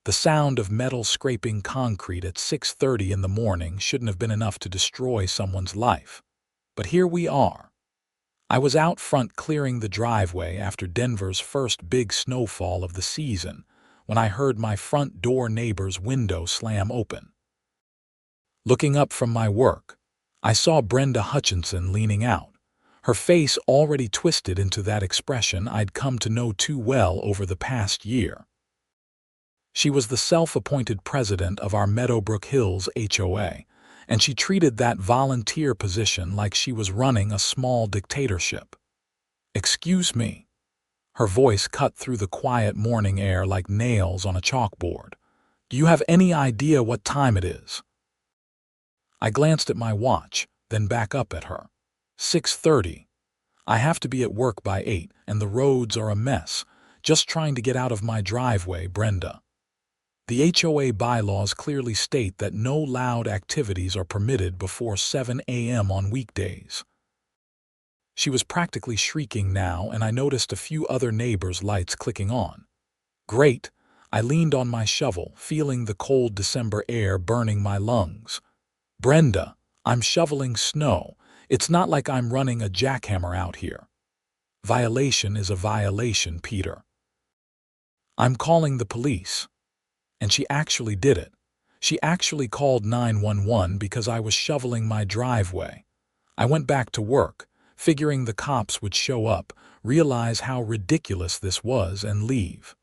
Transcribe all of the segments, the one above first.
The sound of metal scraping concrete at 6:30 in the morning shouldn't have been enough to destroy someone's life. But here we are. I was out front clearing the driveway after Denver's first big snowfall of the season when I heard my front door neighbor's window slam open. Looking up from my work, I saw Brenda Hutchinson leaning out, her face already twisted into that expression I'd come to know too well over the past year. She was the self-appointed president of our Meadowbrook Hills HOA, and she treated that volunteer position like she was running a small dictatorship. "Excuse me." Her voice cut through the quiet morning air like nails on a chalkboard. "Do you have any idea what time it is?" I glanced at my watch, then back up at her. 6:30. I have to be at work by 8, and the roads are a mess. Just trying to get out of my driveway, Brenda. The HOA bylaws clearly state that no loud activities are permitted before 7 a.m. on weekdays. She was practically shrieking now, and I noticed a few other neighbors' lights clicking on. Great! I leaned on my shovel, feeling the cold December air burning my lungs. "Brenda, I'm shoveling snow. It's not like I'm running a jackhammer out here." "Violation is a violation, Peter." "I'm calling the police." And she actually did it. She actually called 911 because I was shoveling my driveway. I went back to work, figuring the cops would show up, realize how ridiculous this was, and leave.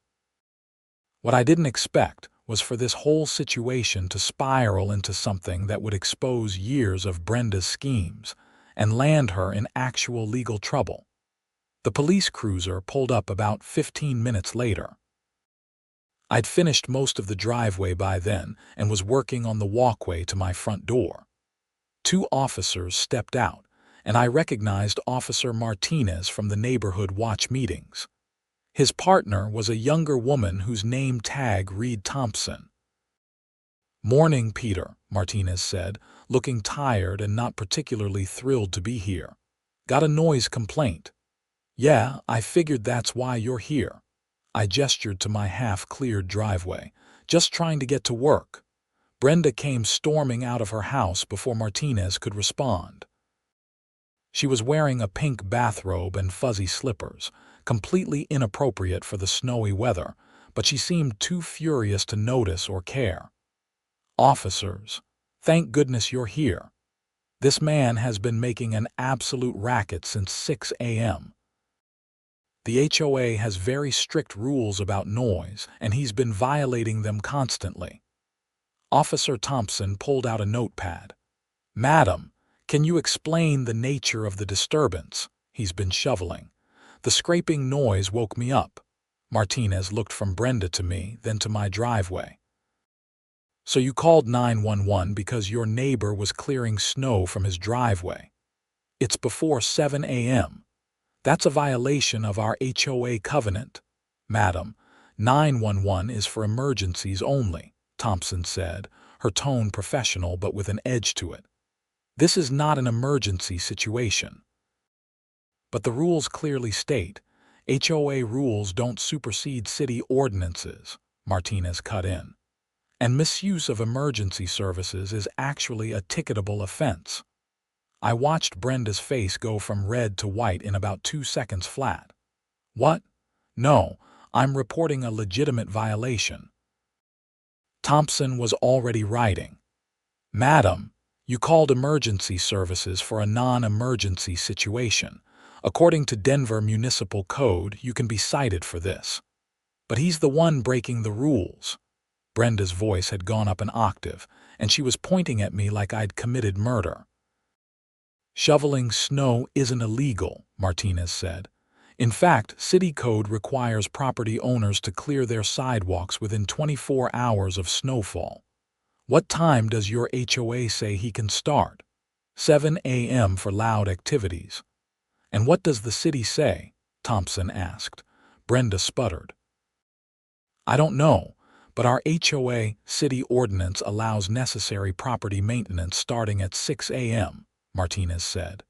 What I didn't expect was for this whole situation to spiral into something that would expose years of Brenda's schemes and land her in actual legal trouble. The police cruiser pulled up about 15 minutes later. I'd finished most of the driveway by then and was working on the walkway to my front door. 2 officers stepped out, and I recognized Officer Martinez from the neighborhood watch meetings. His partner was a younger woman whose name tag read Thompson. "Morning, Peter," Martinez said, looking tired and not particularly thrilled to be here. "Got a noise complaint?" "Yeah, I figured that's why you're here." I gestured to my half-cleared driveway, just trying to get to work. Brenda came storming out of her house before Martinez could respond. She was wearing a pink bathrobe and fuzzy slippers, completely inappropriate for the snowy weather, but she seemed too furious to notice or care. "Officers, thank goodness you're here. This man has been making an absolute racket since 6 a.m. The HOA has very strict rules about noise, and he's been violating them constantly." Officer Thompson pulled out a notepad. "Madam, can you explain the nature of the disturbance? He's been shoveling. The scraping noise woke me up." Martinez looked from Brenda to me, then to my driveway. "So you called 911 because your neighbor was clearing snow from his driveway. It's before 7 a.m. That's a violation of our HOA covenant." "Madam, 911 is for emergencies only," Thompson said, her tone professional but with an edge to it. "This is not an emergency situation." "But the rules clearly state, HOA rules don't supersede city ordinances," Martinez cut in. "And misuse of emergency services is actually a ticketable offense." I watched Brenda's face go from red to white in about 2 seconds flat. "What? No, I'm reporting a legitimate violation." Thompson was already writing. "Madam, you called emergency services for a non-emergency situation. According to Denver Municipal Code, you can be cited for this. But he's the one breaking the rules." Brenda's voice had gone up an octave, and she was pointing at me like I'd committed murder. "Shoveling snow isn't illegal," Martinez said. "In fact, city code requires property owners to clear their sidewalks within 24 hours of snowfall. What time does your HOA say he can start?" 7 a.m. for loud activities." "And what does the city say?" Thompson asked. Brenda sputtered. "I don't know, but our HOA city ordinance allows necessary property maintenance starting at 6 a.m., Martinez said.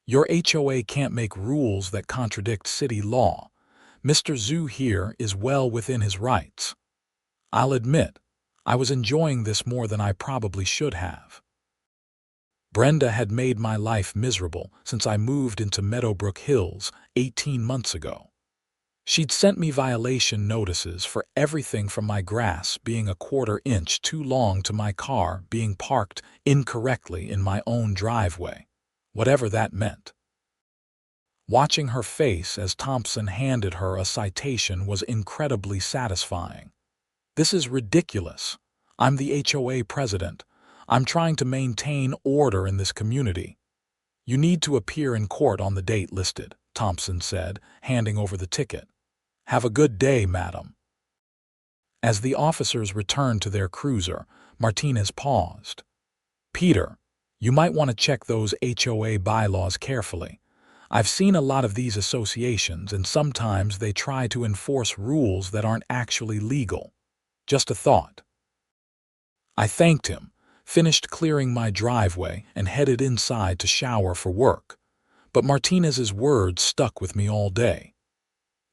"Your HOA can't make rules that contradict city law. Mr. Zhu here is well within his rights." I'll admit, I was enjoying this more than I probably should have. Brenda had made my life miserable since I moved into Meadowbrook Hills 18 months ago. She'd sent me violation notices for everything from my grass being a quarter-inch too long to my car being parked incorrectly in my own driveway, whatever that meant. Watching her face as Thompson handed her a citation was incredibly satisfying. This is ridiculous. I'm the HOA president. I'm trying to maintain order in this community. You need to appear in court on the date listed, Thompson said, handing over the ticket. Have a good day, madam. As the officers returned to their cruiser, Martinez paused. Peter, you might want to check those HOA bylaws carefully. I've seen a lot of these associations, and sometimes they try to enforce rules that aren't actually legal. Just a thought. I thanked him, finished clearing my driveway, and headed inside to shower for work. But Martinez's words stuck with me all day.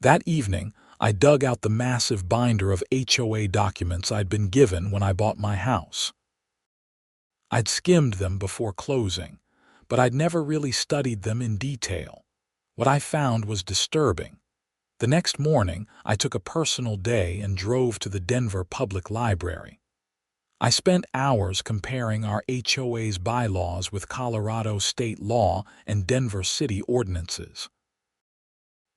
That evening, I dug out the massive binder of HOA documents I'd been given when I bought my house. I'd skimmed them before closing, but I'd never really studied them in detail. What I found was disturbing. The next morning, I took a personal day and drove to the Denver Public Library. I spent hours comparing our HOA's bylaws with Colorado state law and Denver city ordinances.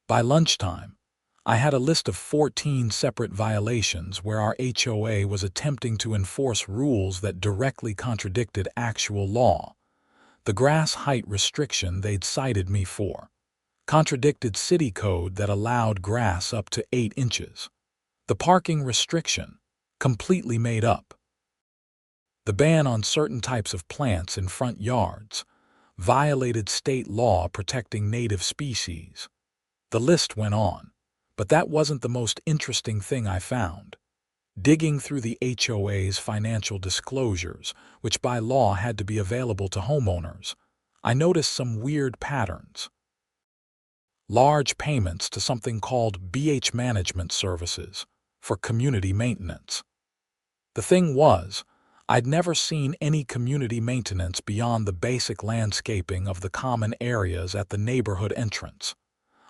By lunchtime, I had a list of 14 separate violations where our HOA was attempting to enforce rules that directly contradicted actual law. The grass height restriction they'd cited me for contradicted city code that allowed grass up to 8 inches. The parking restriction, completely made up. The ban on certain types of plants in front yards violated state law protecting native species. The list went on, but that wasn't the most interesting thing I found. Digging through the HOA's financial disclosures, which by law had to be available to homeowners, I noticed some weird patterns. Large payments to something called BH Management Services for community maintenance. The thing was, I'd never seen any community maintenance beyond the basic landscaping of the common areas at the neighborhood entrance.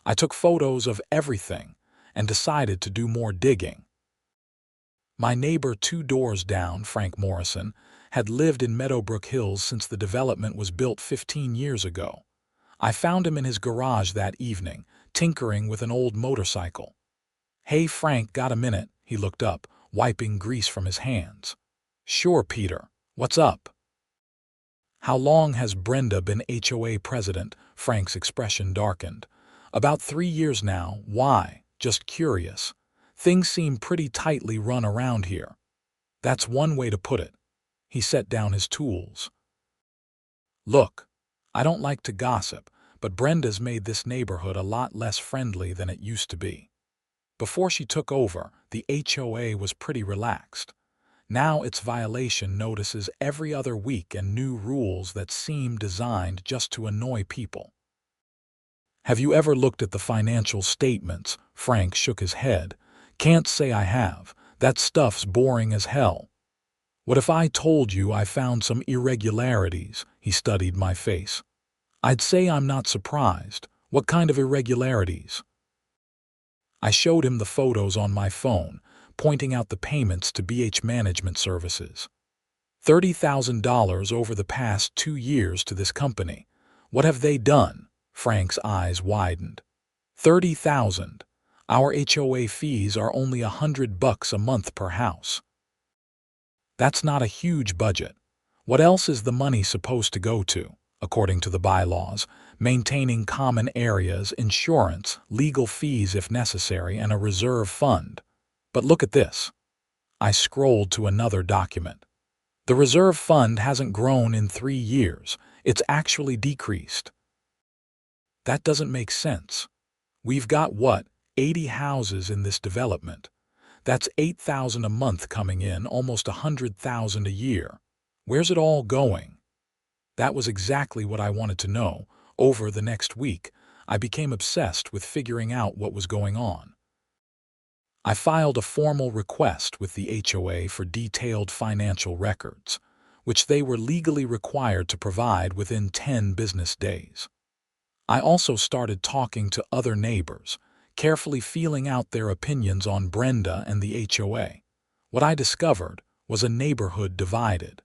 I took photos of everything and decided to do more digging. My neighbor 2 doors down, Frank Morrison, had lived in Meadowbrook Hills since the development was built 15 years ago. I found him in his garage that evening, tinkering with an old motorcycle. Hey Frank, got a minute? He looked up, wiping grease from his hands. Sure, Peter. What's up? How long has Brenda been HOA president? Frank's expression darkened. About 3 years now. Why? Just curious. Things seem pretty tightly run around here. That's one way to put it. He set down his tools. Look, I don't like to gossip, but Brenda's made this neighborhood a lot less friendly than it used to be. Before she took over, the HOA was pretty relaxed. Now it's violation notices every other week and new rules that seem designed just to annoy people. Have you ever looked at the financial statements? Frank shook his head. Can't say I have. That stuff's boring as hell. What if I told you I found some irregularities? He studied my face. I'd say I'm not surprised. What kind of irregularities? I showed him the photos on my phone, pointing out the payments to BH Management Services. $30,000 over the past 2 years to this company. What have they done? Frank's eyes widened. $30,000. Our HOA fees are only $100 a month per house. That's not a huge budget. What else is the money supposed to go to? According to the bylaws, maintaining common areas, insurance, legal fees if necessary, and a reserve fund. But look at this. I scrolled to another document. The reserve fund hasn't grown in 3 years. It's actually decreased. That doesn't make sense. We've got, 80 houses in this development. That's $8,000 a month coming in, almost $100,000 a year. Where's it all going? That was exactly what I wanted to know. Over the next week, I became obsessed with figuring out what was going on. I filed a formal request with the HOA for detailed financial records, which they were legally required to provide within 10 business days. I also started talking to other neighbors, carefully feeling out their opinions on Brenda and the HOA. What I discovered was a neighborhood divided.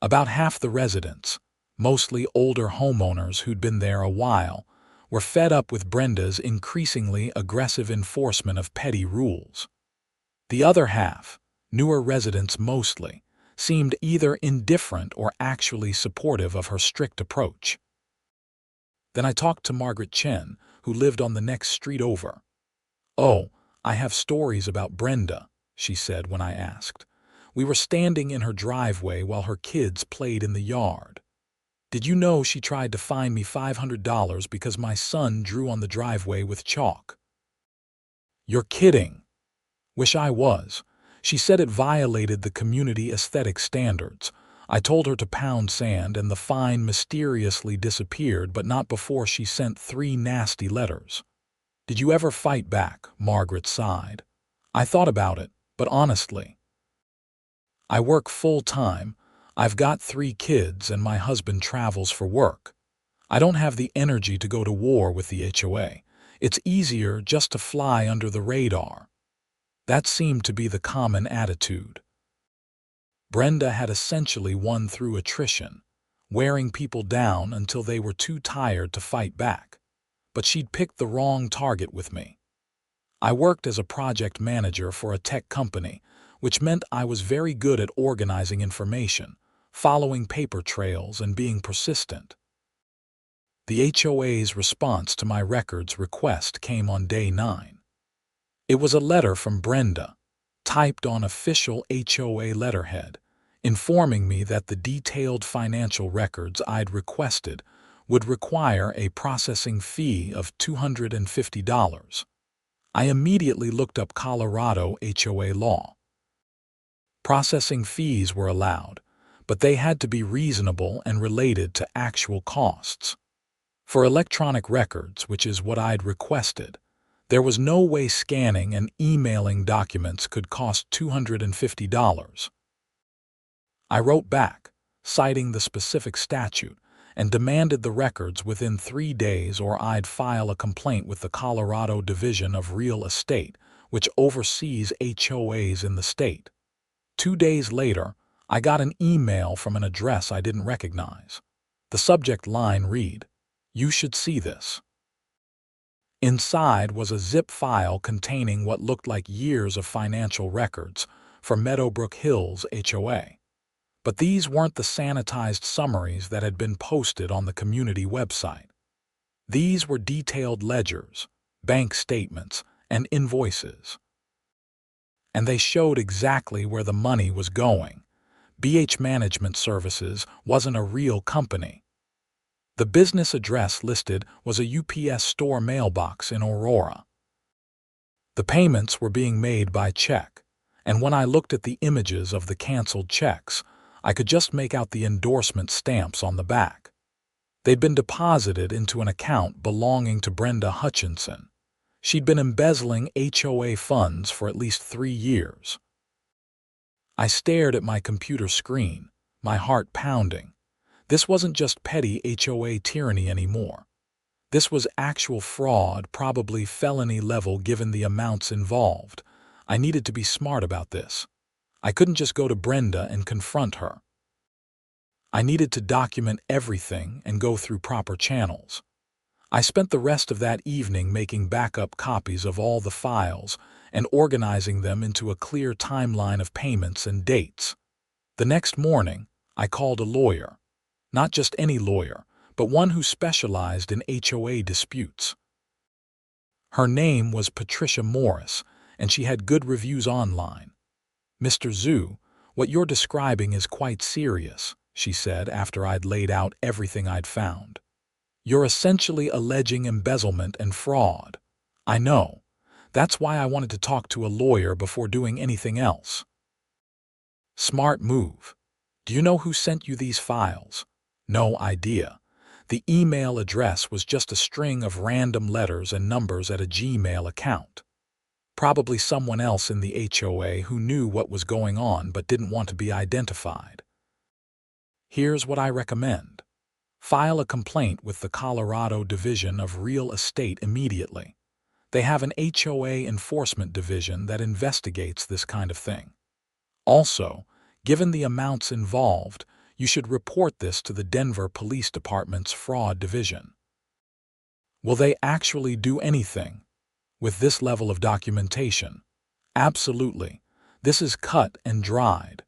About half the residents, mostly older homeowners who'd been there a while, were fed up with Brenda's increasingly aggressive enforcement of petty rules. The other half, newer residents mostly, seemed either indifferent or actually supportive of her strict approach. Then I talked to Margaret Chen, who lived on the next street over. "Oh, I have stories about Brenda," she said when I asked. "We were standing in her driveway while her kids played in the yard. Did you know she tried to fine me $500 because my son drew on the driveway with chalk?" "You're kidding." "Wish I was. She said it violated the community aesthetic standards. I told her to pound sand and the fine mysteriously disappeared, but not before she sent 3 nasty letters." "Did you ever fight back?" Margaret sighed. "I thought about it, but honestly, I work full-time. I've got 3 kids and my husband travels for work. I don't have the energy to go to war with the HOA. It's easier just to fly under the radar." That seemed to be the common attitude. Brenda had essentially won through attrition, wearing people down until they were too tired to fight back. But she'd picked the wrong target with me. I worked as a project manager for a tech company, which meant I was very good at organizing information, following paper trails, and being persistent. The HOA's response to my records request came on day 9. It was a letter from Brenda, typed on official HOA letterhead, informing me that the detailed financial records I'd requested would require a processing fee of $250. I immediately looked up Colorado HOA law. Processing fees were allowed, but they had to be reasonable and related to actual costs. For electronic records, which is what I'd requested, there was no way scanning and emailing documents could cost $250. I wrote back, citing the specific statute, and demanded the records within 3 days or I'd file a complaint with the Colorado Division of Real Estate, which oversees HOAs in the state. 2 days later, I got an email from an address I didn't recognize. The subject line read, "You should see this." Inside was a zip file containing what looked like years of financial records for Meadowbrook Hills HOA. But these weren't the sanitized summaries that had been posted on the community website. These were detailed ledgers, bank statements, and invoices. And they showed exactly where the money was going. BH Management Services wasn't a real company. The business address listed was a UPS store mailbox in Aurora. The payments were being made by check, and when I looked at the images of the canceled checks, I could just make out the endorsement stamps on the back. They'd been deposited into an account belonging to Brenda Hutchinson. She'd been embezzling HOA funds for at least 3 years. I stared at my computer screen, my heart pounding. This wasn't just petty HOA tyranny anymore. This was actual fraud, probably felony level given the amounts involved. I needed to be smart about this. I couldn't just go to Brenda and confront her. I needed to document everything and go through proper channels. I spent the rest of that evening making backup copies of all the files and organizing them into a clear timeline of payments and dates. The next morning, I called a lawyer. Not just any lawyer, but one who specialized in HOA disputes. Her name was Patricia Morris, and she had good reviews online. "Mr. Zhu, what you're describing is quite serious," she said after I'd laid out everything I'd found. "You're essentially alleging embezzlement and fraud." "I know. That's why I wanted to talk to a lawyer before doing anything else." "Smart move. Do you know who sent you these files?" "No idea. The email address was just a string of random letters and numbers at a Gmail account." Probably someone else in the HOA who knew what was going on but didn't want to be identified. Here's what I recommend. File a complaint with the Colorado Division of Real Estate immediately. They have an HOA enforcement division that investigates this kind of thing. Also, given the amounts involved, you should report this to the Denver Police Department's Fraud Division. Will they actually do anything with this level of documentation? Absolutely. This is cut and dried.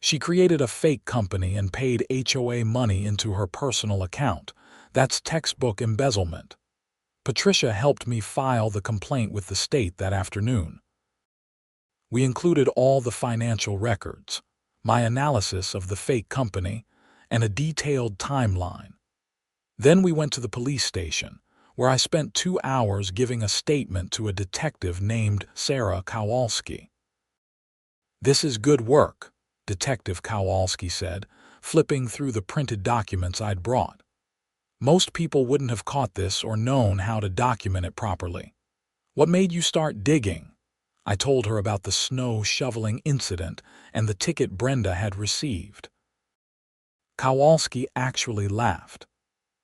She created a fake company and paid HOA money into her personal account. That's textbook embezzlement. Patricia helped me file the complaint with the state that afternoon. We included all the financial records, my analysis of the fake company, and a detailed timeline. Then we went to the police station, where I spent 2 hours giving a statement to a detective named Sarah Kowalski. "This is good work," Detective Kowalski said, flipping through the printed documents I'd brought. "Most people wouldn't have caught this or known how to document it properly. What made you start digging?" I told her about the snow shoveling incident and the ticket Brenda had received. Kowalski actually laughed.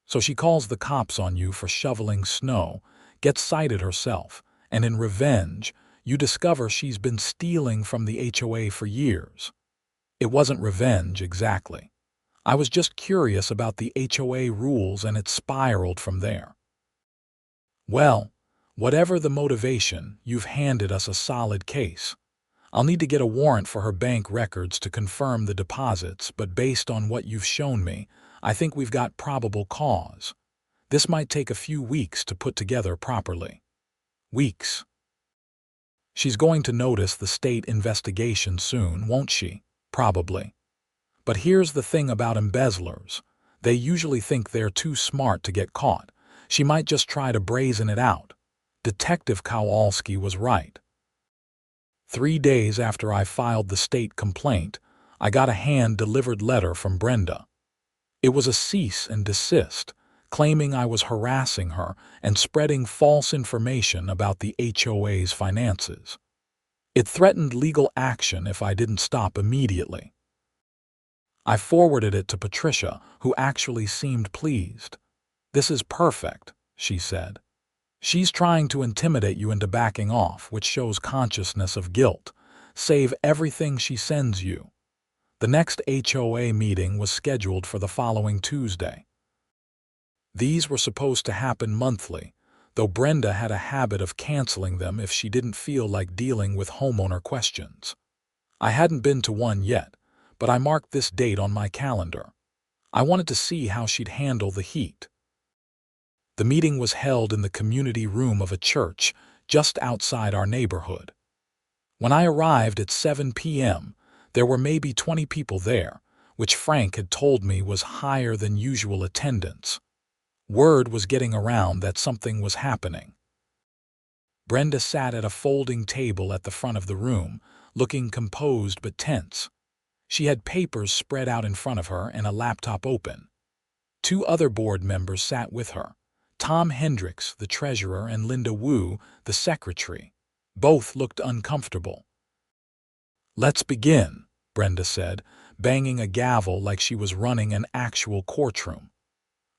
"So she calls the cops on you for shoveling snow, gets cited herself, and in revenge, you discover she's been stealing from the HOA for years." It wasn't revenge exactly. I was just curious about the HOA rules and it spiraled from there. "Well, whatever the motivation, you've handed us a solid case. I'll need to get a warrant for her bank records to confirm the deposits, but based on what you've shown me, I think we've got probable cause. This might take a few weeks to put together properly." Weeks. She's going to notice the state investigation soon, won't she? Probably. But here's the thing about embezzlers. They usually think they're too smart to get caught. She might just try to brazen it out. Detective Kowalski was right. 3 days after I filed the state complaint, I got a hand-delivered letter from Brenda. It was a cease and desist, claiming I was harassing her and spreading false information about the HOA's finances. It threatened legal action if I didn't stop immediately. I forwarded it to Patricia, who actually seemed pleased. "This is perfect," she said. "She's trying to intimidate you into backing off, which shows consciousness of guilt. Save everything she sends you." The next HOA meeting was scheduled for the following Tuesday. These were supposed to happen monthly, though Brenda had a habit of canceling them if she didn't feel like dealing with homeowner questions. I hadn't been to one yet, but I marked this date on my calendar. I wanted to see how she'd handle the heat. The meeting was held in the community room of a church just outside our neighborhood. When I arrived at 7 p.m., there were maybe 20 people there, which Frank had told me was higher than usual attendance. Word was getting around that something was happening. Brenda sat at a folding table at the front of the room, looking composed but tense. She had papers spread out in front of her and a laptop open. 2 other board members sat with her, Tom Hendricks, the treasurer, and Linda Wu, the secretary. Both looked uncomfortable. "Let's begin," Brenda said, banging a gavel like she was running an actual courtroom.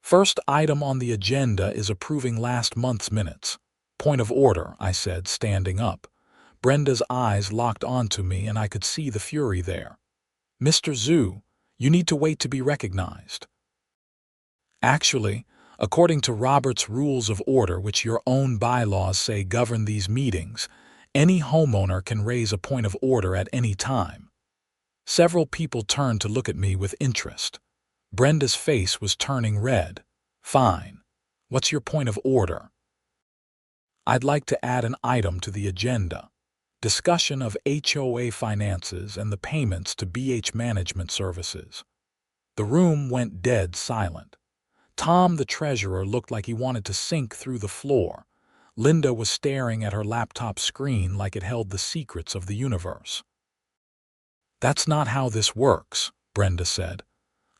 "First item on the agenda is approving last month's minutes." "Point of order," I said, standing up. Brenda's eyes locked onto me and I could see the fury there. "Mr. Zhu, you need to wait to be recognized." "Actually, according to Robert's Rules of Order, which your own bylaws say govern these meetings, any homeowner can raise a point of order at any time." Several people turned to look at me with interest. Brenda's face was turning red. "Fine. What's your point of order?" "I'd like to add an item to the agenda. Discussion of HOA finances and the payments to BH Management Services." The room went dead silent. Tom, the treasurer, looked like he wanted to sink through the floor. Linda was staring at her laptop screen like it held the secrets of the universe. "That's not how this works," Brenda said.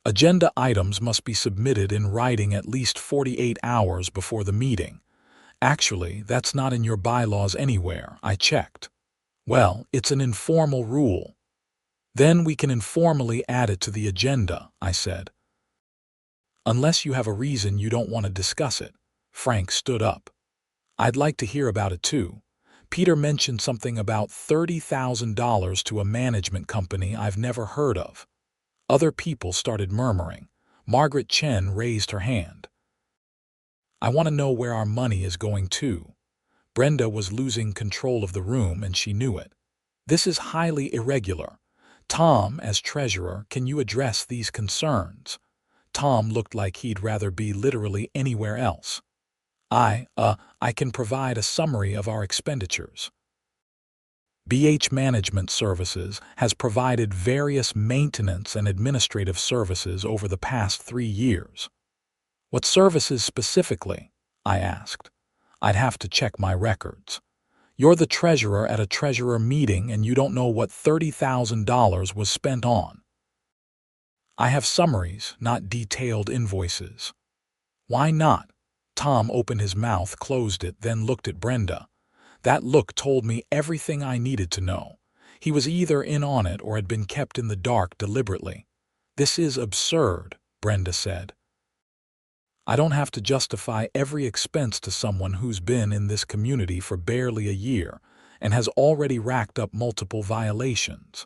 "Agenda items must be submitted in writing at least 48 hours before the meeting. Actually, that's not in your bylaws anywhere, I checked. Well, it's an informal rule. Then we can informally add it to the agenda, I said. Unless you have a reason you don't want to discuss it. Frank stood up. I'd like to hear about it too. Peter mentioned something about $30,000 to a management company I've never heard of. Other people started murmuring. Margaret Chen raised her hand. I want to know where our money is going to. Brenda was losing control of the room and she knew it. This is highly irregular. Tom, as treasurer, can you address these concerns? Tom looked like he'd rather be literally anywhere else. I can provide a summary of our expenditures. BH Management Services has provided various maintenance and administrative services over the past 3 years. What services specifically? I asked. I'd have to check my records. You're the treasurer at a treasurer meeting and you don't know what $30,000 was spent on. I have summaries, not detailed invoices. Why not? Tom opened his mouth, closed it, then looked at Brenda. That look told me everything I needed to know. He was either in on it or had been kept in the dark deliberately. This is absurd, Brenda said. I don't have to justify every expense to someone who's been in this community for barely a year and has already racked up multiple violations.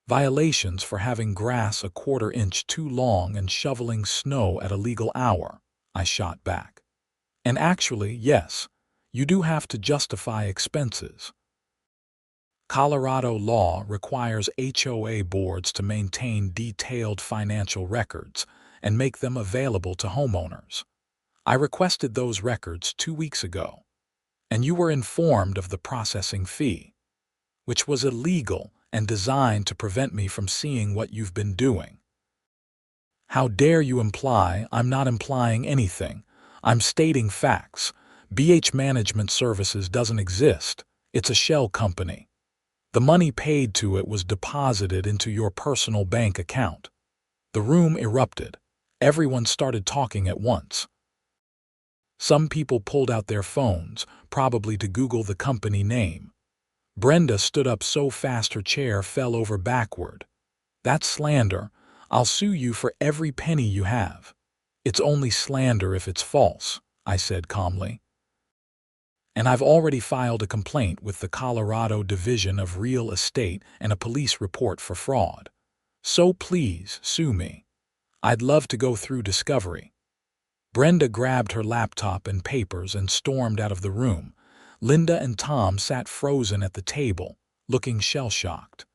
Violations for having grass a quarter inch too long and shoveling snow at a legal hour, I shot back. And actually, yes, you do have to justify expenses. Colorado law requires HOA boards to maintain detailed financial records and make them available to homeowners. I requested those records 2 weeks ago, and you were informed of the processing fee, which was illegal and designed to prevent me from seeing what you've been doing. How dare you imply? I'm not implying anything. I'm stating facts. BH Management Services doesn't exist. It's a shell company. The money paid to it was deposited into your personal bank account. The room erupted. Everyone started talking at once. Some people pulled out their phones, probably to Google the company name. Brenda stood up so fast her chair fell over backward. That's slander. I'll sue you for every penny you have. It's only slander if it's false, I said calmly. And I've already filed a complaint with the Colorado Division of Real Estate and a police report for fraud. So please sue me. I'd love to go through discovery. Brenda grabbed her laptop and papers and stormed out of the room. Linda and Tom sat frozen at the table, looking shell-shocked.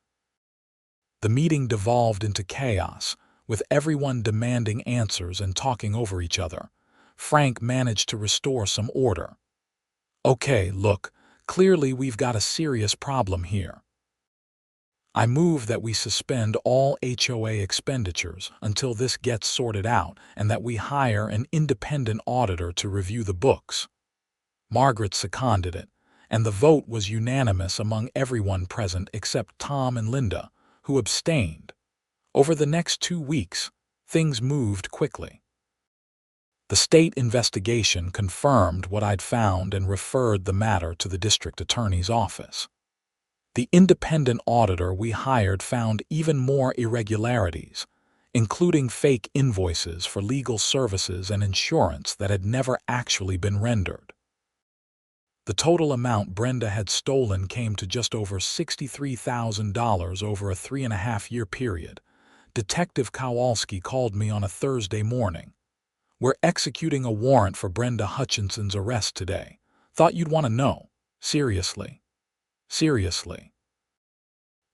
The meeting devolved into chaos, with everyone demanding answers and talking over each other. Frank managed to restore some order. Okay, look, clearly we've got a serious problem here. I move that we suspend all HOA expenditures until this gets sorted out and that we hire an independent auditor to review the books. Margaret seconded it, and the vote was unanimous among everyone present except Tom and Linda, who abstained. Over the next 2 weeks, things moved quickly. The state investigation confirmed what I'd found and referred the matter to the district attorney's office. The independent auditor we hired found even more irregularities, including fake invoices for legal services and insurance that had never actually been rendered. The total amount Brenda had stolen came to just over $63,000 over a 3.5-year period. Detective Kowalski called me on a Thursday morning. We're executing a warrant for Brenda Hutchinson's arrest today. Thought you'd want to know. Seriously. Seriously.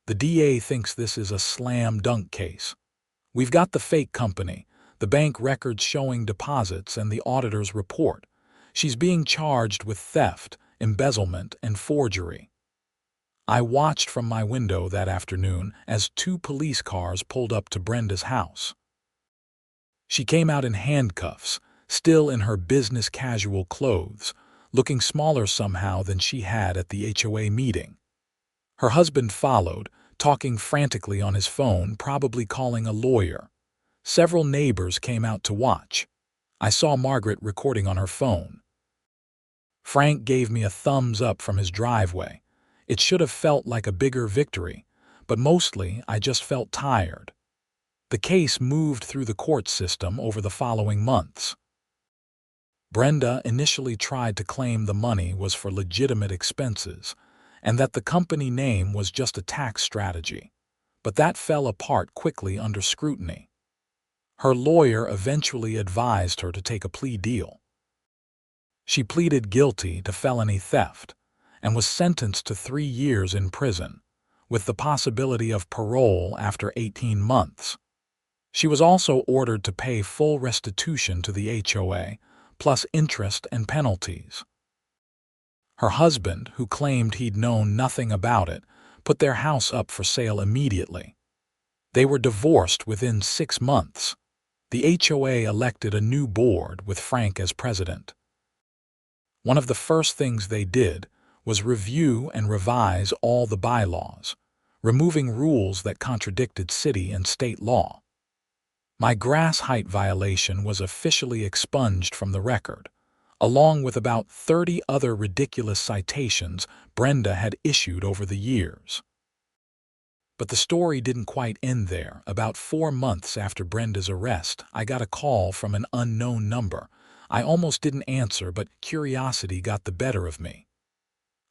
The DA thinks this is a slam-dunk case. We've got the fake company, the bank records showing deposits, and the auditor's report. She's being charged with theft, embezzlement, and forgery. I watched from my window that afternoon as 2 police cars pulled up to Brenda's house. She came out in handcuffs, still in her business casual clothes, looking smaller somehow than she had at the HOA meeting. Her husband followed, talking frantically on his phone, probably calling a lawyer. Several neighbors came out to watch. I saw Margaret recording on her phone. Frank gave me a thumbs up from his driveway. It should have felt like a bigger victory, but mostly I just felt tired. The case moved through the court system over the following months. Brenda initially tried to claim the money was for legitimate expenses and that the company name was just a tax strategy, but that fell apart quickly under scrutiny. Her lawyer eventually advised her to take a plea deal. She pleaded guilty to felony theft and was sentenced to 3 years in prison, with the possibility of parole after 18 months. She was also ordered to pay full restitution to the HOA, plus interest and penalties. Her husband, who claimed he'd known nothing about it, put their house up for sale immediately. They were divorced within 6 months. The HOA elected a new board with Frank as president. One of the first things they did was review and revise all the bylaws, removing rules that contradicted city and state law. My grass height violation was officially expunged from the record, along with about 30 other ridiculous citations Brenda had issued over the years. But the story didn't quite end there. About 4 months after Brenda's arrest, I got a call from an unknown number. I almost didn't answer, but curiosity got the better of me.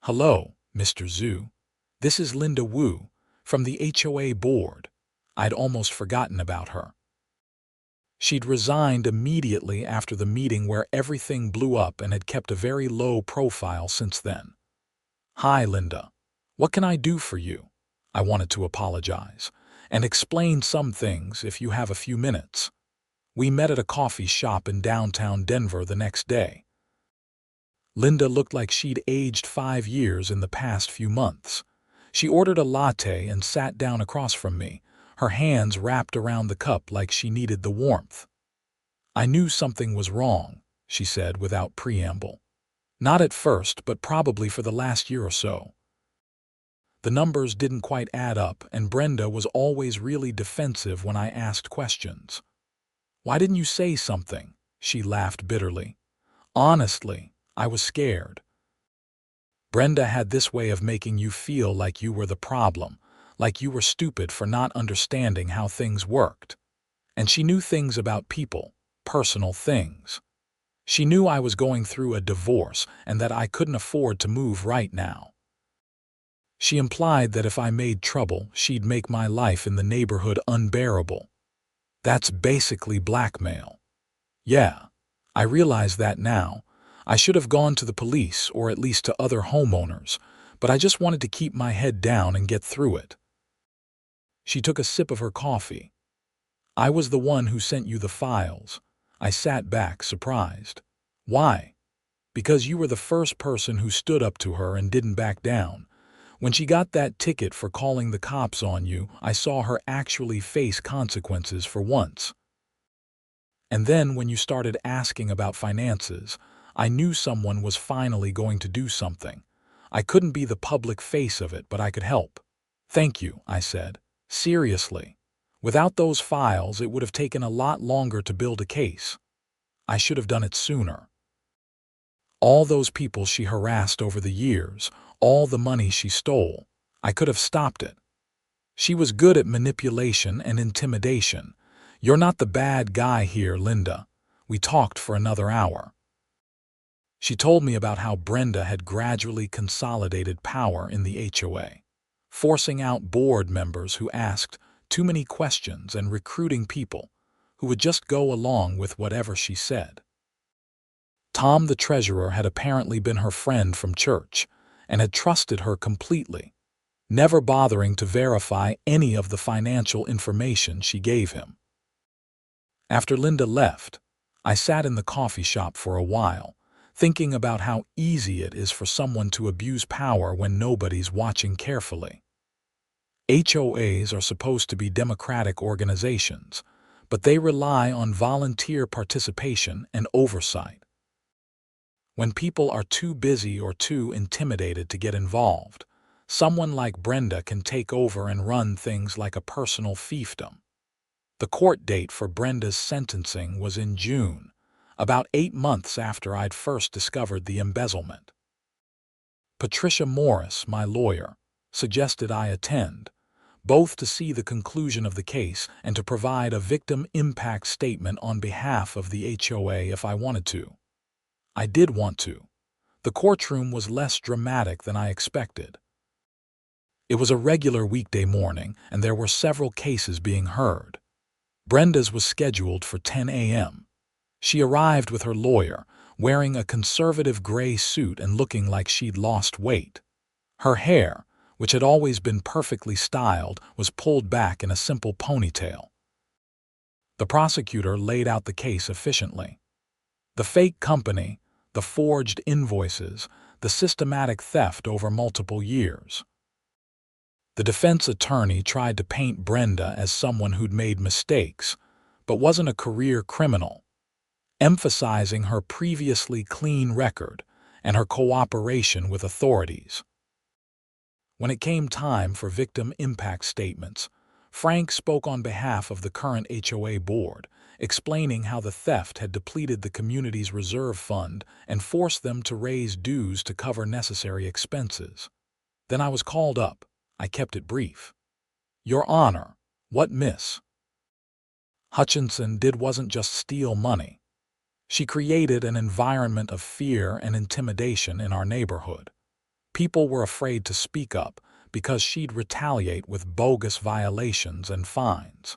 "Hello, Mr. Zhu. This is Linda Wu from the HOA board." I'd almost forgotten about her. She'd resigned immediately after the meeting where everything blew up and had kept a very low profile since then. "Hi, Linda. What can I do for you?" I wanted to apologize and explain some things if you have a few minutes. We met at a coffee shop in downtown Denver the next day. Linda looked like she'd aged 5 years in the past few months. She ordered a latte and sat down across from me, her hands wrapped around the cup like she needed the warmth. "I knew something was wrong," she said without preamble. "Not at first, but probably for the last year or so." The numbers didn't quite add up, and Brenda was always really defensive when I asked questions. "Why didn't you say something?" she laughed bitterly. "Honestly, I was scared." Brenda had this way of making you feel like you were the problem, like you were stupid for not understanding how things worked. And she knew things about people, personal things. She knew I was going through a divorce and that I couldn't afford to move right now. She implied that if I made trouble, she'd make my life in the neighborhood unbearable. That's basically blackmail. Yeah, I realize that now. I should have gone to the police or at least to other homeowners, but I just wanted to keep my head down and get through it. She took a sip of her coffee. "I was the one who sent you the files." I sat back, surprised. "Why?" "Because you were the first person who stood up to her and didn't back down. When she got that ticket for calling the cops on you, I saw her actually face consequences for once. And then when you started asking about finances, I knew someone was finally going to do something. I couldn't be the public face of it, but I could help." "Thank you," I said. "Seriously. Without those files, it would have taken a lot longer to build a case. I should have done it sooner." All those people she harassed over the years, all the money she stole, I could have stopped it. She was good at manipulation and intimidation. "You're not the bad guy here, Linda." We talked for another hour. She told me about how Brenda had gradually consolidated power in the HOA, forcing out board members who asked too many questions and recruiting people who would just go along with whatever she said. Tom, the treasurer, had apparently been her friend from church and had trusted her completely, never bothering to verify any of the financial information she gave him. After Linda left, I sat in the coffee shop for a while, thinking about how easy it is for someone to abuse power when nobody's watching carefully. HOAs are supposed to be democratic organizations, but they rely on volunteer participation and oversight. When people are too busy or too intimidated to get involved, someone like Brenda can take over and run things like a personal fiefdom. The court date for Brenda's sentencing was in June. about 8 months after I'd first discovered the embezzlement. Patricia Morris, my lawyer, suggested I attend, both to see the conclusion of the case and to provide a victim impact statement on behalf of the HOA if I wanted to. I did want to. The courtroom was less dramatic than I expected. It was a regular weekday morning, and there were several cases being heard. Brenda's was scheduled for 10 a.m. She arrived with her lawyer, wearing a conservative gray suit and looking like she'd lost weight. Her hair, which had always been perfectly styled, was pulled back in a simple ponytail. The prosecutor laid out the case efficiently. The fake company, the forged invoices, the systematic theft over multiple years. The defense attorney tried to paint Brenda as someone who'd made mistakes, but wasn't a career criminal, emphasizing her previously clean record and her cooperation with authorities. When it came time for victim impact statements, Frank spoke on behalf of the current HOA board, explaining how the theft had depleted the community's reserve fund and forced them to raise dues to cover necessary expenses. Then I was called up. I kept it brief. "Your Honor, what Miss Hutchinson did wasn't just steal money. She created an environment of fear and intimidation in our neighborhood. People were afraid to speak up because she'd retaliate with bogus violations and fines.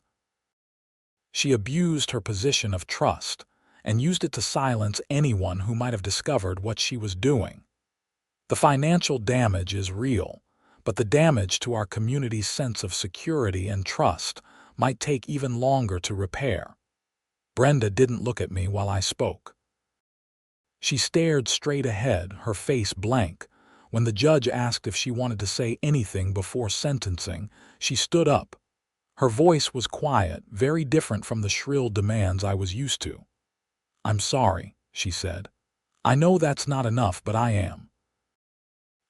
She abused her position of trust and used it to silence anyone who might have discovered what she was doing. The financial damage is real, but the damage to our community's sense of security and trust might take even longer to repair." Brenda didn't look at me while I spoke. She stared straight ahead, her face blank. When the judge asked if she wanted to say anything before sentencing, she stood up. Her voice was quiet, very different from the shrill demands I was used to. "I'm sorry," she said. "I know that's not enough, but I am.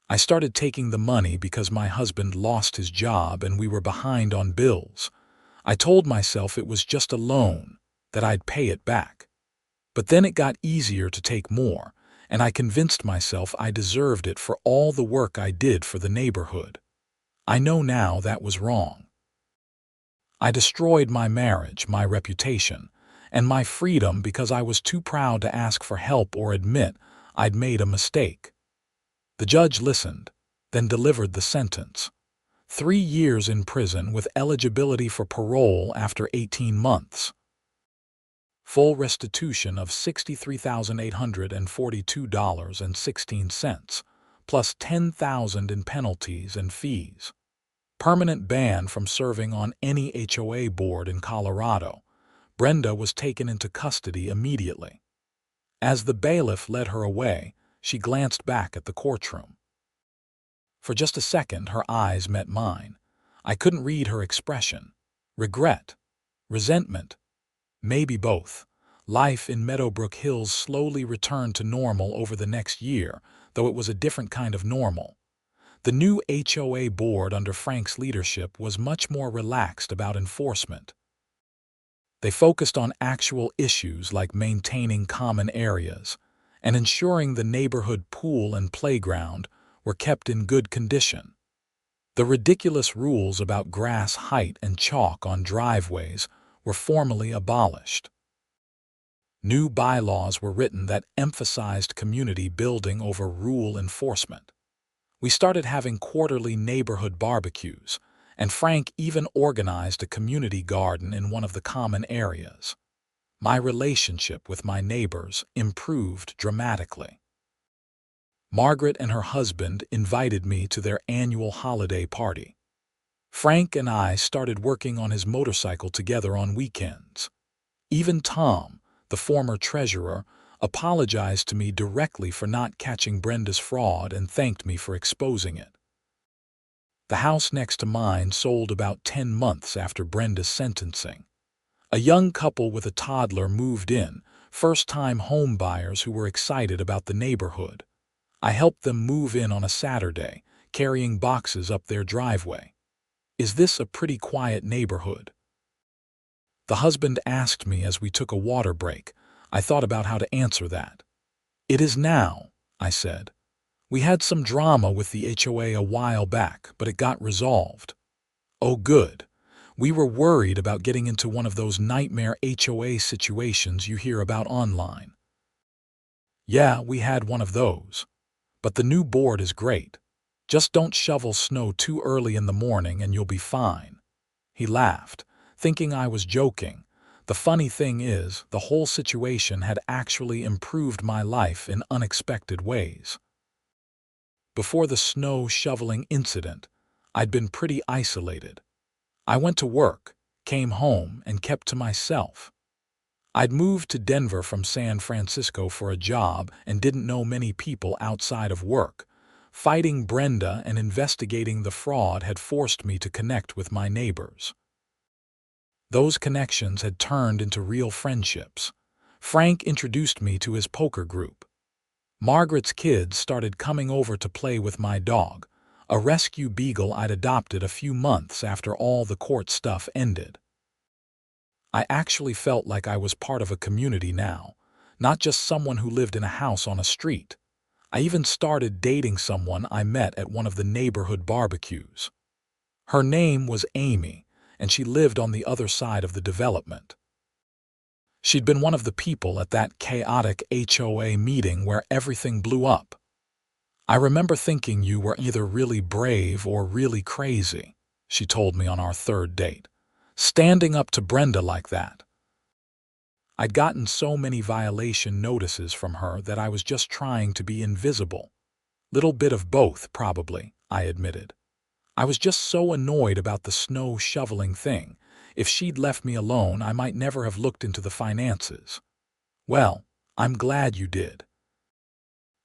I started taking the money because my husband lost his job and we were behind on bills. I told myself it was just a loan, that I'd pay it back. But then it got easier to take more, and I convinced myself I deserved it for all the work I did for the neighborhood. I know now that was wrong. I destroyed my marriage, my reputation, and my freedom because I was too proud to ask for help or admit I'd made a mistake." The judge listened, then delivered the sentence. 3 years in prison with eligibility for parole after 18 months. Full restitution of $63,842.16, plus $10,000 in penalties and fees. Permanent ban from serving on any HOA board in Colorado. Brenda was taken into custody immediately. As the bailiff led her away, she glanced back at the courtroom. For just a second, her eyes met mine. I couldn't read her expression. Regret? Resentment? Maybe both. Life in Meadowbrook Hills slowly returned to normal over the next year, though it was a different kind of normal. The new HOA board under Frank's leadership was much more relaxed about enforcement. They focused on actual issues like maintaining common areas and ensuring the neighborhood pool and playground were kept in good condition. The ridiculous rules about grass height and chalk on driveways were formally abolished. New bylaws were written that emphasized community building over rule enforcement. We started having quarterly neighborhood barbecues, and Frank even organized a community garden in one of the common areas. My relationship with my neighbors improved dramatically. Margaret and her husband invited me to their annual holiday party. Frank and I started working on his motorcycle together on weekends. Even Tom, the former treasurer, apologized to me directly for not catching Brenda's fraud and thanked me for exposing it. The house next to mine sold about 10 months after Brenda's sentencing. A young couple with a toddler moved in, first-time home buyers who were excited about the neighborhood. I helped them move in on a Saturday, carrying boxes up their driveway. "Is this a pretty quiet neighborhood?" The husband asked me as we took a water break. I thought about how to answer that. "It is now," I said. "We had some drama with the HOA a while back, but it got resolved." "Oh, good. We were worried about getting into one of those nightmare HOA situations you hear about online." "Yeah, we had one of those. But the new board is great. Just don't shovel snow too early in the morning and you'll be fine." He laughed, thinking I was joking. The funny thing is, the whole situation had actually improved my life in unexpected ways. Before the snow shoveling incident, I'd been pretty isolated. I went to work, came home, and kept to myself. I'd moved to Denver from San Francisco for a job and didn't know many people outside of work. Fighting Brenda and investigating the fraud had forced me to connect with my neighbors. Those connections had turned into real friendships. Frank introduced me to his poker group. Margaret's kids started coming over to play with my dog, a rescue beagle I'd adopted a few months after all the court stuff ended. I actually felt like I was part of a community now, not just someone who lived in a house on a street. I even started dating someone I met at one of the neighborhood barbecues. Her name was Amy, and she lived on the other side of the development. She'd been one of the people at that chaotic HOA meeting where everything blew up. "I remember thinking you were either really brave or really crazy," she told me on our third date. "Standing up to Brenda like that." I'd gotten so many violation notices from her that I was just trying to be invisible. Little bit of both, probably, I admitted. I was just so annoyed about the snow shoveling thing. If she'd left me alone, I might never have looked into the finances. "Well, I'm glad you did.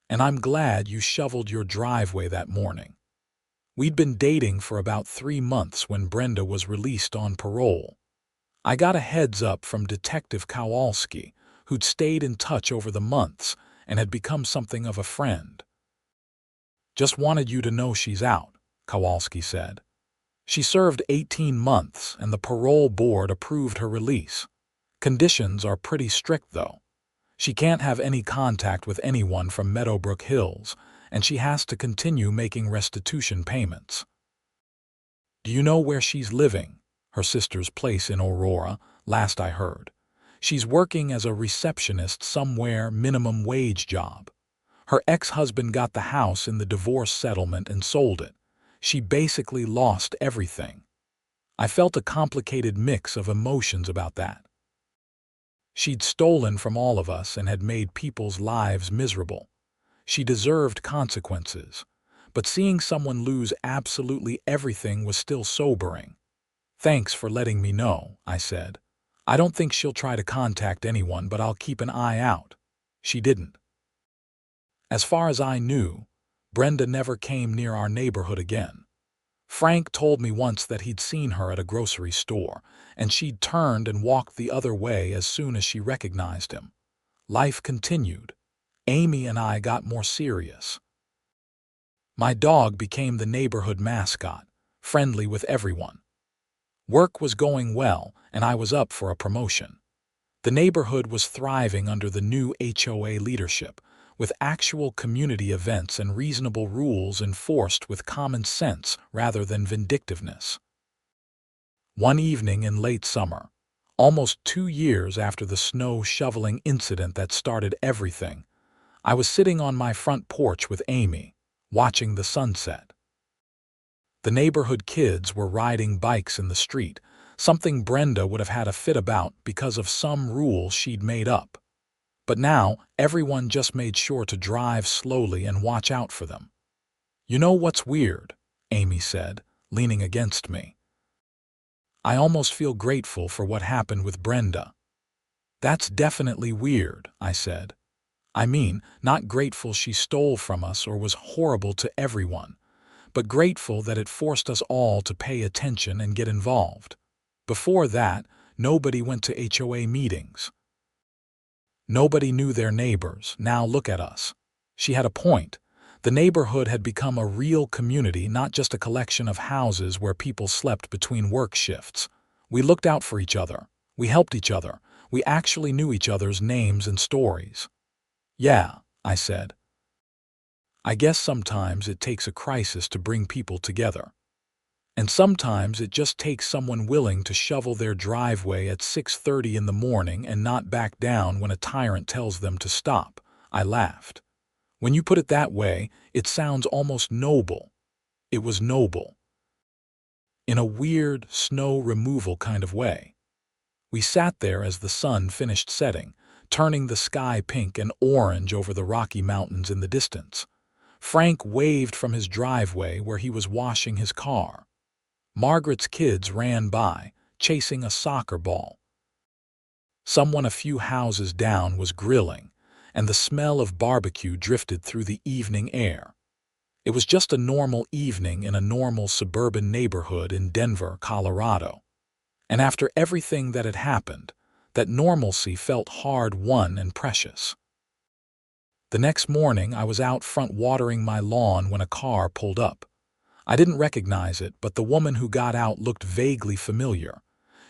And I'm glad you shoveled your driveway that morning." We'd been dating for about 3 months when Brenda was released on parole. I got a heads up from Detective Kowalski, who'd stayed in touch over the months and had become something of a friend. "Just wanted you to know she's out," Kowalski said. "She served 18 months and the parole board approved her release. Conditions are pretty strict, though. She can't have any contact with anyone from Meadowbrook Hills, and she has to continue making restitution payments." "Do you know where she's living?" "Her sister's place in Aurora, last I heard. She's working as a receptionist somewhere, minimum wage job. Her ex-husband got the house in the divorce settlement and sold it. She basically lost everything." I felt a complicated mix of emotions about that. She'd stolen from all of us and had made people's lives miserable. She deserved consequences, but seeing someone lose absolutely everything was still sobering. "Thanks for letting me know," I said. "I don't think she'll try to contact anyone, but I'll keep an eye out." She didn't. As far as I knew, Brenda never came near our neighborhood again. Frank told me once that he'd seen her at a grocery store, and she'd turned and walked the other way as soon as she recognized him. Life continued. Amy and I got more serious. My dog became the neighborhood mascot, friendly with everyone. Work was going well, and I was up for a promotion. The neighborhood was thriving under the new HOA leadership, with actual community events and reasonable rules enforced with common sense rather than vindictiveness. One evening in late summer, almost 2 years after the snow shoveling incident that started everything, I was sitting on my front porch with Amy, watching the sunset. The neighborhood kids were riding bikes in the street, something Brenda would have had a fit about because of some rule she'd made up. But now, everyone just made sure to drive slowly and watch out for them. "You know what's weird?" Amy said, leaning against me. "I almost feel grateful for what happened with Brenda." "That's definitely weird," I said. "I mean, not grateful she stole from us or was horrible to everyone, but grateful that it forced us all to pay attention and get involved. Before that, nobody went to HOA meetings. Nobody knew their neighbors. Now look at us." She had a point. The neighborhood had become a real community, not just a collection of houses where people slept between work shifts. We looked out for each other. We helped each other. We actually knew each other's names and stories. "Yeah," I said. "I guess sometimes it takes a crisis to bring people together. And sometimes it just takes someone willing to shovel their driveway at 6:30 in the morning and not back down when a tyrant tells them to stop." I laughed. "When you put it that way, it sounds almost noble." It was noble. In a weird, snow removal kind of way. We sat there as the sun finished setting, turning the sky pink and orange over the Rocky Mountains in the distance. Frank waved from his driveway where he was washing his car. Margaret's kids ran by, chasing a soccer ball. Someone a few houses down was grilling, and the smell of barbecue drifted through the evening air. It was just a normal evening in a normal suburban neighborhood in Denver, Colorado. And after everything that had happened, that normalcy felt hard-won and precious. The next morning, I was out front watering my lawn when a car pulled up. I didn't recognize it, but the woman who got out looked vaguely familiar.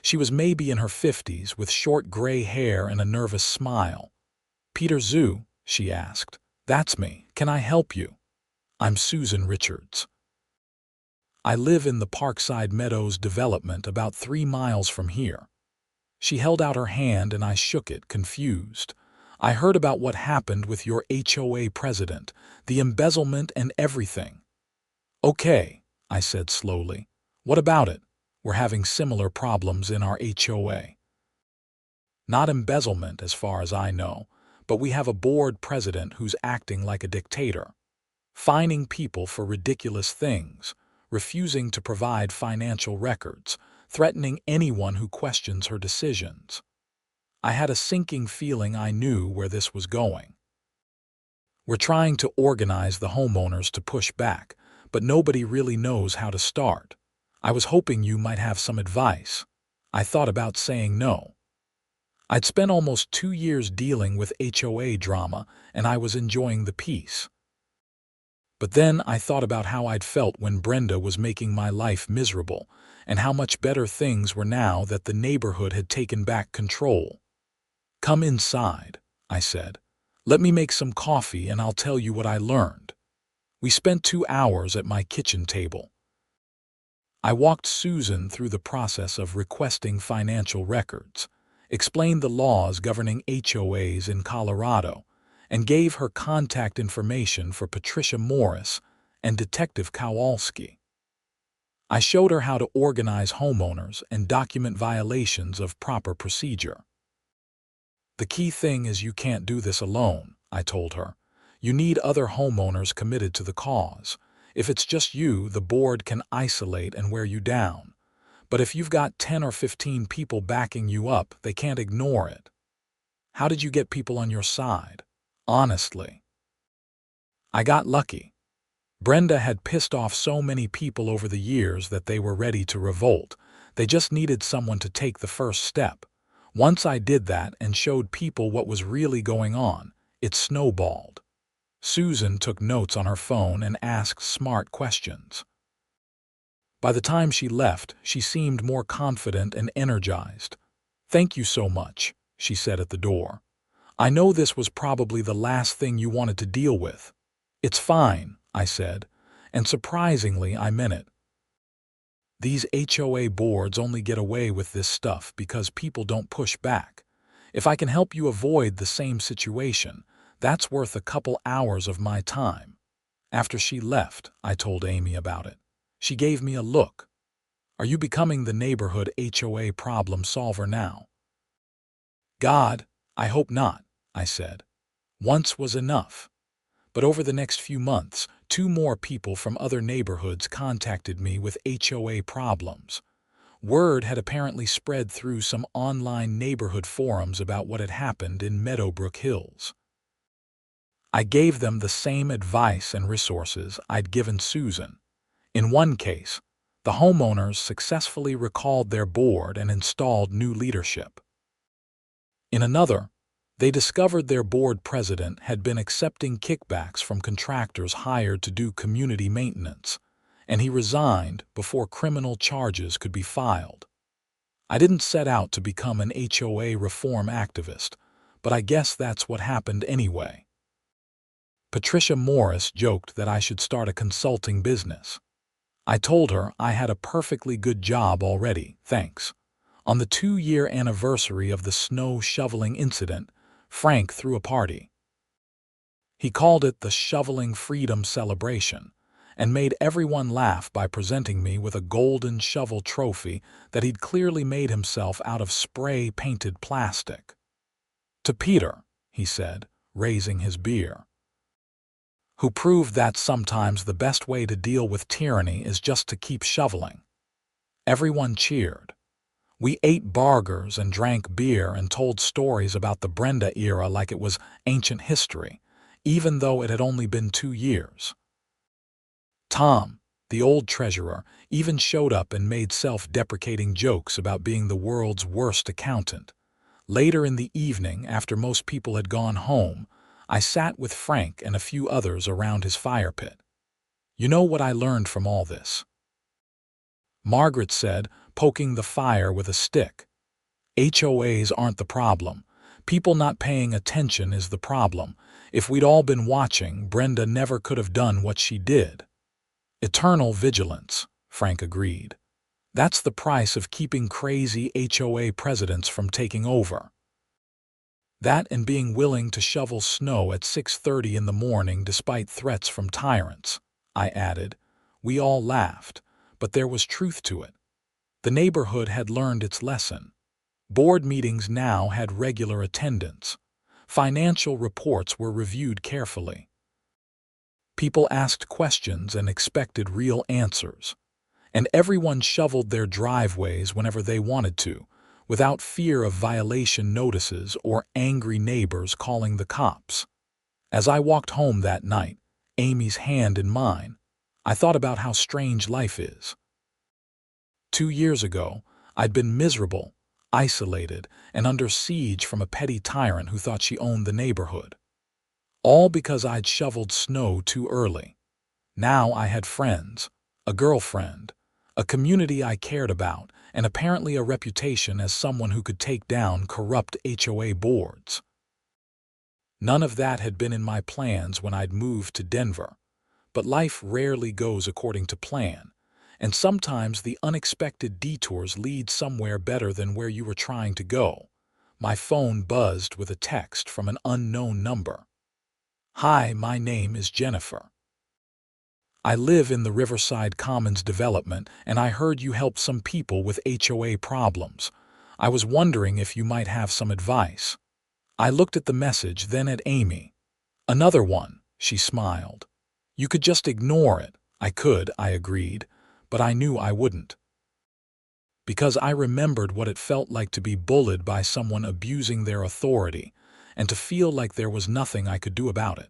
She was maybe in her 50s, with short gray hair and a nervous smile. "Peter Zoo?" she asked. "That's me. Can I help you?" "I'm Susan Richards. I live in the Parkside Meadows development about 3 miles from here." She held out her hand and I shook it, confused. "I heard about what happened with your HOA president, the embezzlement and everything." "Okay," I said slowly. "What about it? We're having similar problems in our HOA. Not embezzlement as far as I know, but we have a board president who's acting like a dictator. Fining people for ridiculous things, refusing to provide financial records, threatening anyone who questions her decisions." I had a sinking feeling I knew where this was going. "We're trying to organize the homeowners to push back, but nobody really knows how to start. I was hoping you might have some advice." I thought about saying no. I'd spent almost 2 years dealing with HOA drama, and I was enjoying the peace. But then I thought about how I'd felt when Brenda was making my life miserable, and how much better things were now that the neighborhood had taken back control. "Come inside," I said. "Let me make some coffee and I'll tell you what I learned." We spent 2 hours at my kitchen table. I walked Susan through the process of requesting financial records, explained the laws governing HOAs in Colorado, and gave her contact information for Patricia Morris and Detective Kowalski. I showed her how to organize homeowners and document violations of proper procedure. "The key thing is you can't do this alone," I told her. "You need other homeowners committed to the cause. If it's just you, the board can isolate and wear you down. But if you've got 10 or 15 people backing you up, they can't ignore it." "How did you get people on your side?" "Honestly, I got lucky. Brenda had pissed off so many people over the years that they were ready to revolt. They just needed someone to take the first step. Once I did that and showed people what was really going on, it snowballed." Susan took notes on her phone and asked smart questions. By the time she left, she seemed more confident and energized. "Thank you so much," she said at the door. "I know this was probably the last thing you wanted to deal with." "It's fine," I said, and surprisingly I meant it. These HOA boards only get away with this stuff because people don't push back. If I can help you avoid the same situation, that's worth a couple hours of my time. After she left, I told Amy about it. She gave me a look. "Are you becoming the neighborhood HOA problem solver now?" "God, I hope not," I said. "Once was enough." But over the next few months, 2 more people from other neighborhoods contacted me with HOA problems. Word had apparently spread through some online neighborhood forums about what had happened in Meadowbrook Hills. I gave them the same advice and resources I'd given Susan. In one case, the homeowners successfully recalled their board and installed new leadership. In another, they discovered their board president had been accepting kickbacks from contractors hired to do community maintenance, and he resigned before criminal charges could be filed. I didn't set out to become an HOA reform activist, but I guess that's what happened anyway. Patricia Morris joked that I should start a consulting business. I told her I had a perfectly good job already, thanks. On the 2-year anniversary of the snow shoveling incident, Frank threw a party. He called it the Shoveling Freedom Celebration, and made everyone laugh by presenting me with a golden shovel trophy that he'd clearly made himself out of spray-painted plastic. To Peter, he said, raising his beer, who proved that sometimes the best way to deal with tyranny is just to keep shoveling. Everyone cheered. We ate burgers and drank beer and told stories about the Brenda era like it was ancient history, even though it had only been 2 years. Tom, the old treasurer, even showed up and made self-deprecating jokes about being the world's worst accountant. Later in the evening, after most people had gone home, I sat with Frank and a few others around his fire pit. You know what I learned from all this? Margaret said, poking the fire with a stick. HOAs aren't the problem. People not paying attention is the problem. If we'd all been watching, Brenda never could have done what she did. Eternal vigilance, Frank agreed. That's the price of keeping crazy HOA presidents from taking over. That and being willing to shovel snow at 6:30 in the morning despite threats from tyrants, I added. We all laughed, but there was truth to it. The neighborhood had learned its lesson. Board meetings now had regular attendance. Financial reports were reviewed carefully. People asked questions and expected real answers. And everyone shoveled their driveways whenever they wanted to, without fear of violation notices or angry neighbors calling the cops. As I walked home that night, Amy's hand in mine, I thought about how strange life is. 2 years ago, I'd been miserable, isolated, and under siege from a petty tyrant who thought she owned the neighborhood. All because I'd shoveled snow too early. Now I had friends, a girlfriend, a community I cared about, and apparently a reputation as someone who could take down corrupt HOA boards. None of that had been in my plans when I'd moved to Denver, but life rarely goes according to plan, and sometimes the unexpected detours lead somewhere better than where you were trying to go. My phone buzzed with a text from an unknown number. Hi, my name is Jennifer. I live in the Riverside Commons development, and I heard you help some people with HOA problems. I was wondering if you might have some advice. I looked at the message, then at Amy. Another one, she smiled. You could just ignore it. I could, I agreed, but I knew I wouldn't. Because I remembered what it felt like to be bullied by someone abusing their authority, and to feel like there was nothing I could do about it.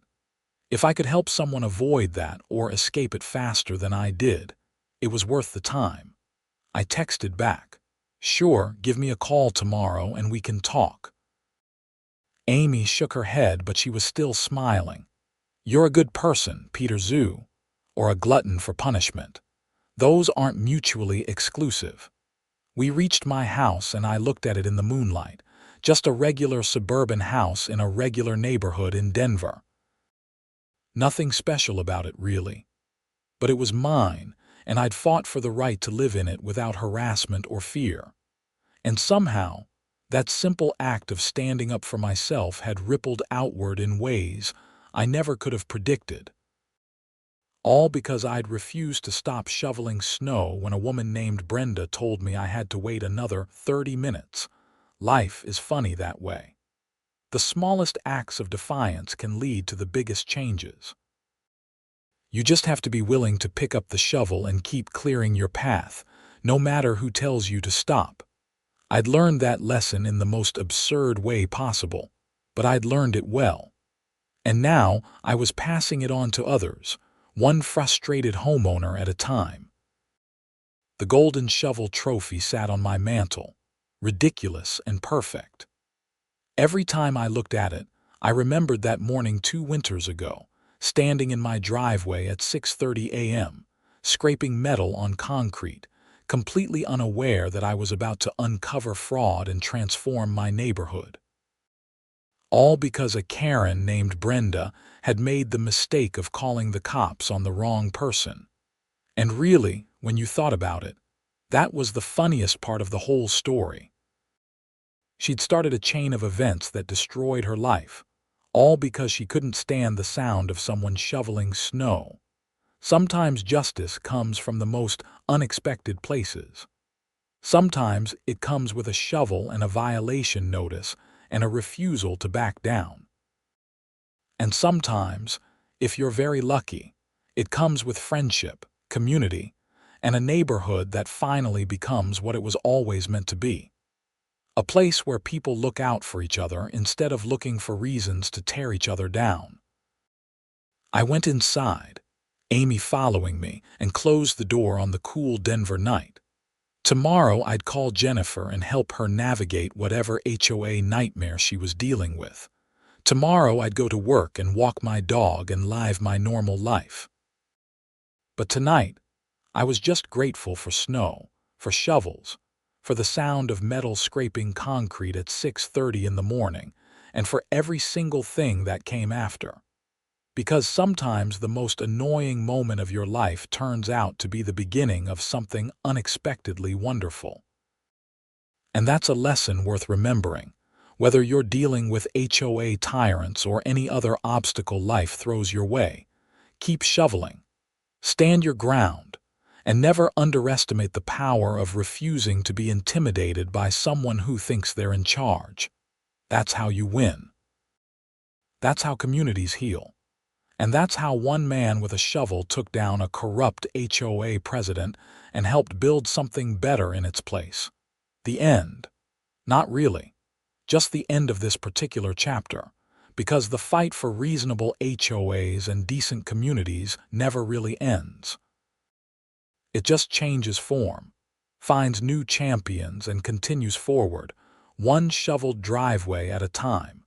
If I could help someone avoid that or escape it faster than I did, it was worth the time. I texted back, "Sure, give me a call tomorrow and we can talk." Amy shook her head, but she was still smiling. You're a good person, Peter Zoo, or a glutton for punishment. Those aren't mutually exclusive. We reached my house and I looked at it in the moonlight, just a regular suburban house in a regular neighborhood in Denver. Nothing special about it, really. But it was mine, and I'd fought for the right to live in it without harassment or fear. And somehow, that simple act of standing up for myself had rippled outward in ways I never could have predicted. All because I'd refused to stop shoveling snow when a woman named Brenda told me I had to wait another 30 minutes. Life is funny that way. The smallest acts of defiance can lead to the biggest changes. You just have to be willing to pick up the shovel and keep clearing your path, no matter who tells you to stop. I'd learned that lesson in the most absurd way possible, but I'd learned it well. And now I was passing it on to others, one frustrated homeowner at a time. The golden shovel trophy sat on my mantle, ridiculous and perfect. Every time I looked at it, I remembered that morning 2 winters ago, standing in my driveway at 6:30 a.m., scraping metal on concrete, completely unaware that I was about to uncover fraud and transform my neighborhood. All because a Karen named Brenda had made the mistake of calling the cops on the wrong person. And really, when you thought about it, that was the funniest part of the whole story. She'd started a chain of events that destroyed her life, all because she couldn't stand the sound of someone shoveling snow. Sometimes justice comes from the most unexpected places. Sometimes it comes with a shovel and a violation notice and a refusal to back down. And sometimes, if you're very lucky, it comes with friendship, community, and a neighborhood that finally becomes what it was always meant to be. A place where people look out for each other instead of looking for reasons to tear each other down. I went inside, Amy following me, and closed the door on the cool Denver night. Tomorrow I'd call Jennifer and help her navigate whatever HOA nightmare she was dealing with. Tomorrow I'd go to work and walk my dog and live my normal life. But tonight, I was just grateful for snow, for shovels, for the sound of metal scraping concrete at 6:30 in the morning, and for every single thing that came after. Because sometimes the most annoying moment of your life turns out to be the beginning of something unexpectedly wonderful. And that's a lesson worth remembering, whether you're dealing with HOA tyrants or any other obstacle life throws your way. Keep shoveling, stand your ground, and never underestimate the power of refusing to be intimidated by someone who thinks they're in charge. That's how you win. That's how communities heal. And that's how one man with a shovel took down a corrupt HOA president and helped build something better in its place. The end. Not really. Just the end of this particular chapter, because the fight for reasonable HOAs and decent communities never really ends. It just changes form, finds new champions, and continues forward, one shoveled driveway at a time.